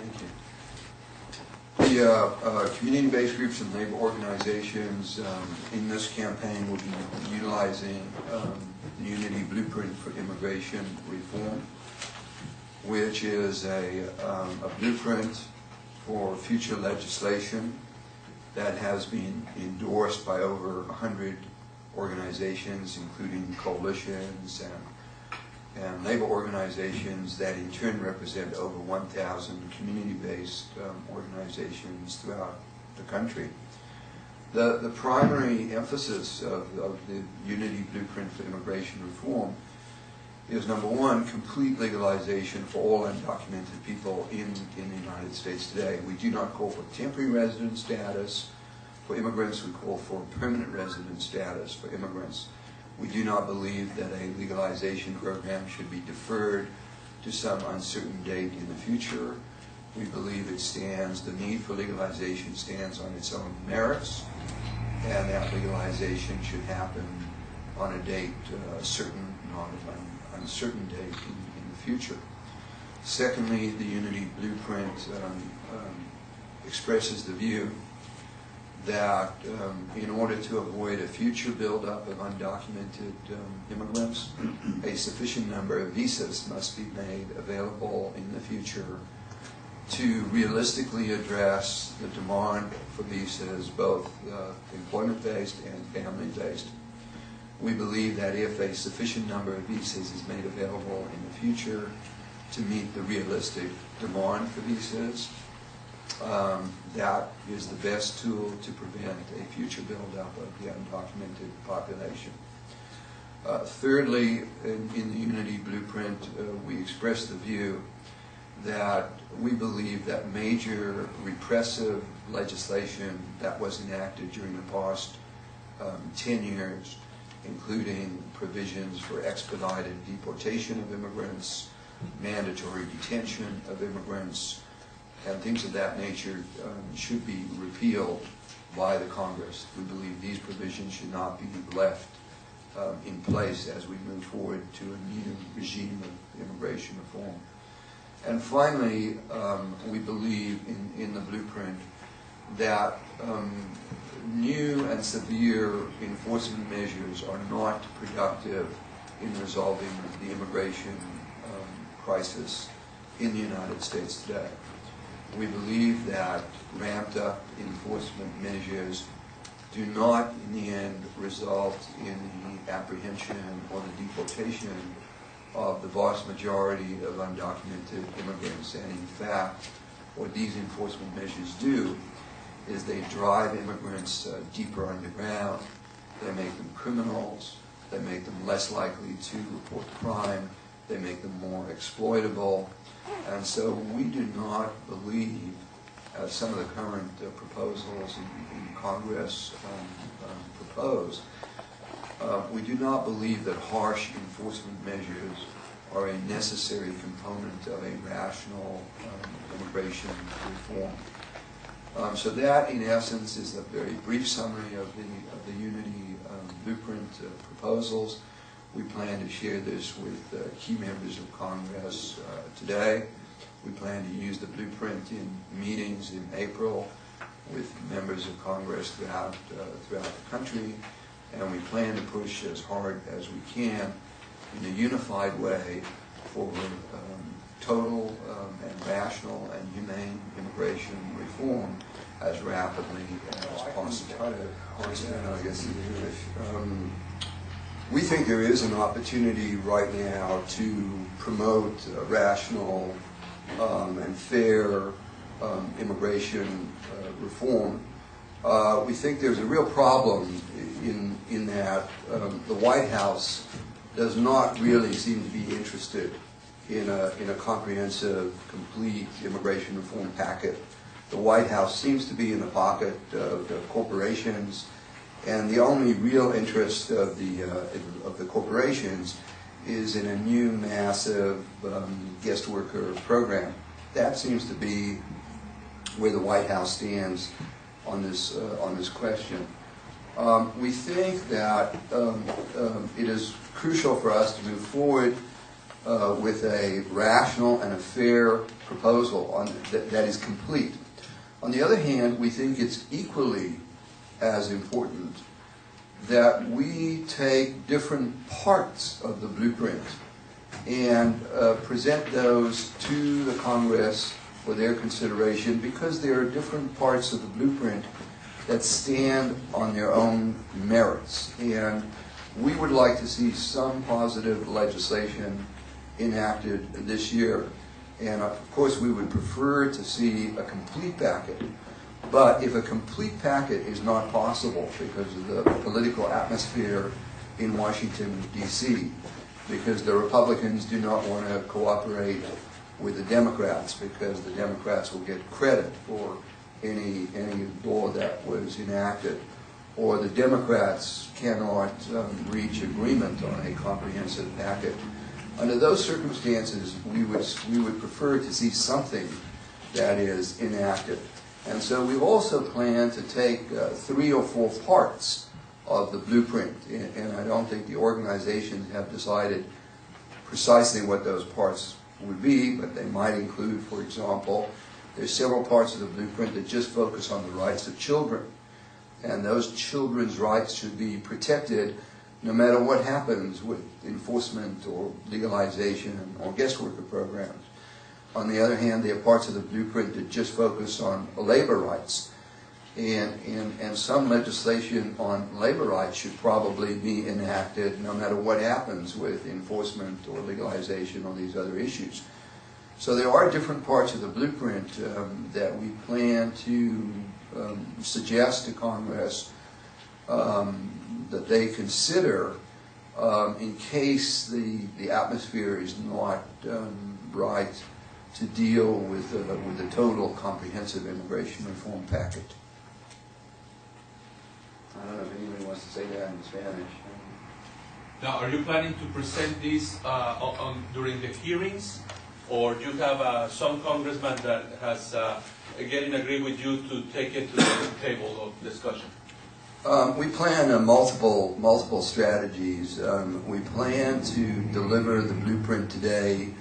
Thank you. The community-based groups and labor organizations in this campaign will be utilizing the Unity Blueprint for Immigration Reform, which is a blueprint for future legislation that has been endorsed by over 100 organizations, including coalitions and labor organizations that in turn represent over 1,000 community-based organizations throughout the country. The primary emphasis of the Unity Blueprint for Immigration Reform is, number one, complete legalization for all undocumented people in the United States today. We do not call for temporary resident status for immigrants. We call for permanent resident status for immigrants. We do not believe that a legalization program should be deferred to some uncertain date in the future. We believe the need for legalization stands on its own merits, and that legalization should happen on a date certain, not an uncertain date in the future. Secondly, the Unity Blueprint expresses the view that in order to avoid a future buildup of undocumented immigrants, a sufficient number of visas must be made available in the future to realistically address the demand for visas, both employment-based and family-based. We believe that if a sufficient number of visas is made available in the future to meet the realistic demand for visas, that is the best tool to prevent a future buildup of the undocumented population. Thirdly, in the Unity Blueprint, we express the view that we believe that major repressive legislation that was enacted during the past 10 years, including provisions for expedited deportation of immigrants, mandatory detention of immigrants, and things of that nature should be repealed by the Congress. We believe these provisions should not be left in place as we move forward to a new regime of immigration reform. And finally, we believe in the blueprint that new and severe enforcement measures are not productive in resolving the immigration crisis in the United States today. We believe that ramped up enforcement measures do not in the end result in the apprehension or the deportation of the vast majority of undocumented immigrants. And in fact, what these enforcement measures do is they drive immigrants deeper underground. They make them criminals. They make them less likely to report crime. They make them more exploitable. And so we do not believe, as some of the current proposals in Congress propose, we do not believe that harsh enforcement measures are a necessary component of a rational immigration reform. So that, in essence, is a very brief summary of the Unity Blueprint proposals. We plan to share this with key members of Congress today. We plan to use the blueprint in meetings in April with members of Congress throughout the country, and we plan to push as hard as we can in a unified way for total and rational and humane immigration reform as rapidly as possible. We think there is an opportunity right now to promote rational and fair immigration reform. We think there's a real problem in that the White House does not really seem to be interested in a comprehensive, complete immigration reform packet. The White House seems to be in the pocket of the corporations, and the only real interest of the corporations is in a new massive guest worker program. That seems to be where the White House stands on this question. We think that it is crucial for us to move forward with a rational and a fair proposal that is complete. On the other hand, we think it's equally as important that we take different parts of the blueprint and present those to the Congress for their consideration, because there are different parts of the blueprint that stand on their own merits. And we would like to see some positive legislation enacted this year. And of course, we would prefer to see a complete packet. But if a complete packet is not possible because of the political atmosphere in Washington, D.C., because the Republicans do not want to cooperate with the Democrats, because the Democrats will get credit for any law that was enacted, or the Democrats cannot reach agreement on a comprehensive packet. Under those circumstances, we would prefer to see something that is enacted. And so we also plan to take 3 or 4 parts of the blueprint, and I don't think the organizations have decided precisely what those parts would be, but they might include, for example, there's several parts of the blueprint that just focus on the rights of children, and those children's rights should be protected no matter what happens with enforcement or legalization or guest worker programs. On the other hand, there are parts of the blueprint that just focus on labor rights, and some legislation on labor rights should probably be enacted no matter what happens with enforcement or legalization or these other issues. So there are different parts of the blueprint that we plan to suggest to Congress that they consider in case the atmosphere is not right to deal with a total comprehensive immigration reform packet. I don't know if anybody wants to say that in Spanish. Now, are you planning to present these during the hearings, or do you have some congressman that has again agreed with you to take it to the table of discussion? We plan multiple strategies. We plan to deliver the blueprint today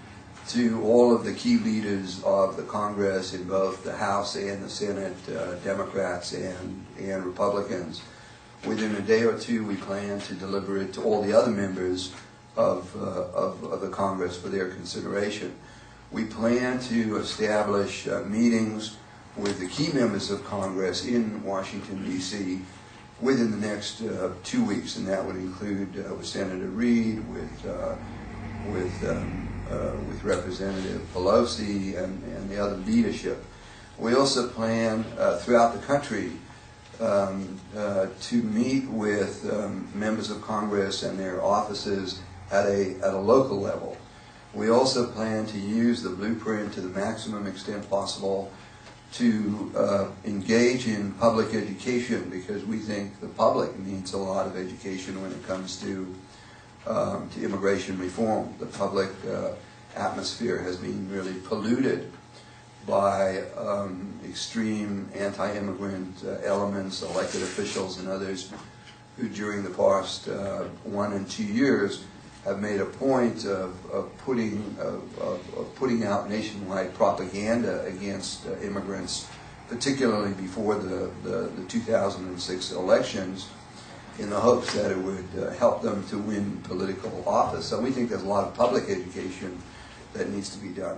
to all of the key leaders of the Congress in both the House and the Senate, Democrats and Republicans. Within a day or two, we plan to deliver it to all the other members of the Congress for their consideration. We plan to establish meetings with the key members of Congress in Washington, D.C. within the next 2 weeks, and that would include with Senator Reid, with Representative Pelosi and the other leadership. We also plan throughout the country to meet with members of Congress and their offices at a local level. We also plan to use the blueprint to the maximum extent possible to engage in public education, because we think the public needs a lot of education when it comes to immigration reform. The public atmosphere has been really polluted by extreme anti-immigrant elements, elected officials and others who during the past 1 and 2 years have made a point of putting out nationwide propaganda against immigrants, particularly before the 2006 elections, in the hopes that it would help them to win political office. So we think there's a lot of public education that needs to be done.